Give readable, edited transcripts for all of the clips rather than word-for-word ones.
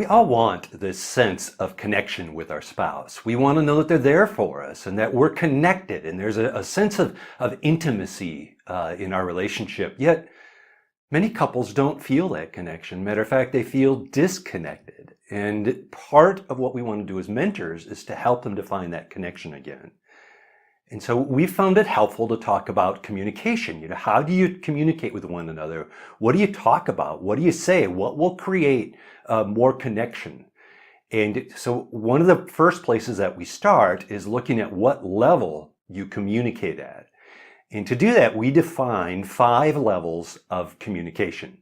We all want this sense of connection with our spouse. We want to know that they're there for us and that we're connected and there's a sense of intimacy in our relationship. Yet many couples don't feel that connection. Matter of fact, they feel disconnected. And part of what we want to do as mentors is to help them to find that connection again. And so we found it helpful to talk about communication. How do you communicate with one another? What do you talk about? What do you say? What will create more connection? And so one of the first places that we start is looking at what level you communicate at. And to do that, we define 5 levels of communication.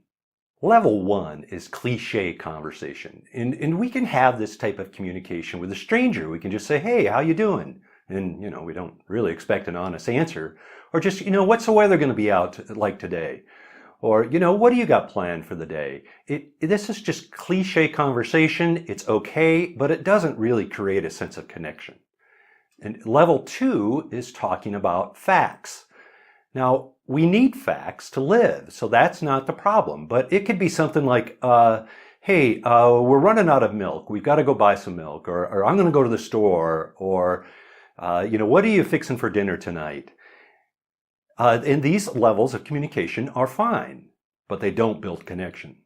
Level 1 is cliche conversation. And we can have this type of communication with a stranger. We can just say, hey, how you doing? And, we don't really expect an honest answer. Or just, what's the weather going to be out like today? Or, what do you got planned for the day? This is just cliche conversation. It's okay, but it doesn't really create a sense of connection. And level 2 is talking about facts. Now, we need facts to live, so that's not the problem. But it could be something like, hey, we're running out of milk. We've got to go buy some milk. Or I'm going to go to the store. Or what are you fixing for dinner tonight? And these levels of communication are fine, but they don't build connection.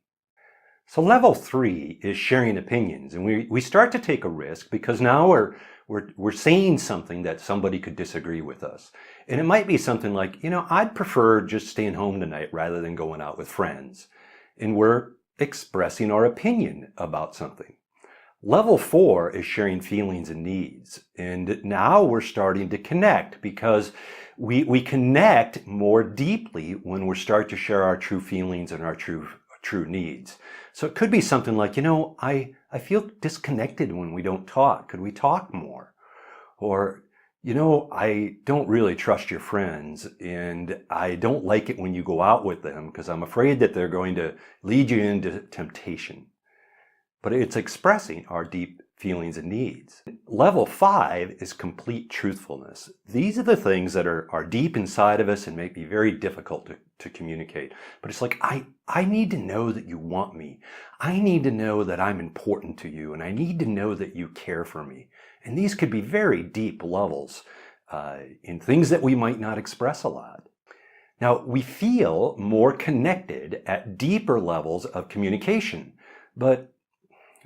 So level 3 is sharing opinions. And we start to take a risk because now we're saying something that somebody could disagree with us. And it might be something like, I'd prefer just staying home tonight rather than going out with friends. And we're expressing our opinion about something. Level 4 is sharing feelings and needs. And now we're starting to connect because we connect more deeply when we start to share our true feelings and our true needs. So it could be something like, I feel disconnected when we don't talk. Could we talk more? Or, I don't really trust your friends and I don't like it when you go out with them because I'm afraid that they're going to lead you into temptation. But it's expressing our deep feelings and needs. Level 5 is complete truthfulness. These are the things that are deep inside of us and may be very difficult to communicate. But it's like, I need to know that you want me. I need to know that I'm important to you. And I need to know that you care for me. And these could be very deep levels in things that we might not express a lot. Now, we feel more connected at deeper levels of communication. But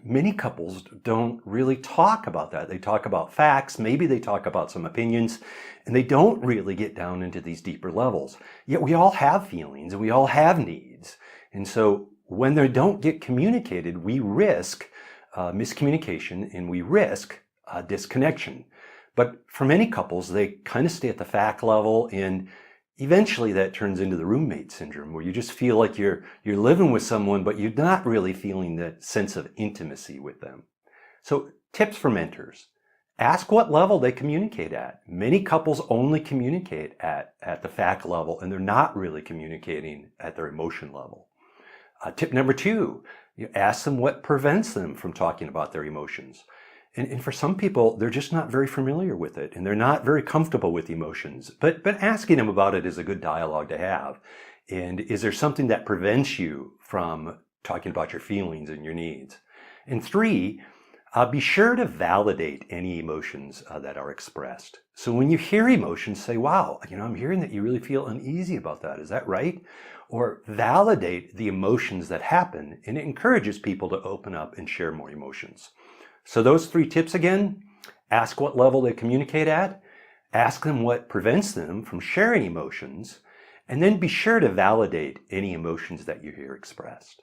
many couples don't really talk about that. They talk about facts, maybe they talk about some opinions, and they don't really get down into these deeper levels. Yet we all have feelings and we all have needs. And so when they don't get communicated, we risk miscommunication and we risk disconnection. But for many couples, they kind of stay at the fact level, and eventually that turns into the roommate syndrome, where you just feel like you're living with someone, but you're not really feeling that sense of intimacy with them. So tips for mentors. Ask what level they communicate at. Many couples only communicate at the fact level, and they're not really communicating at their emotion level. Tip number 2, you ask them what prevents them from talking about their emotions. And for some people, they're just not very familiar with it, and they're not very comfortable with emotions. But asking them about it is a good dialogue to have. And is there something that prevents you from talking about your feelings and your needs? And 3, be sure to validate any emotions that are expressed. So when you hear emotions, say, wow, I'm hearing that you really feel uneasy about that. Is that right? Or validate the emotions that happen, and it encourages people to open up and share more emotions. So those 3 tips again: ask what level they communicate at, ask them what prevents them from sharing emotions, and then be sure to validate any emotions that you hear expressed.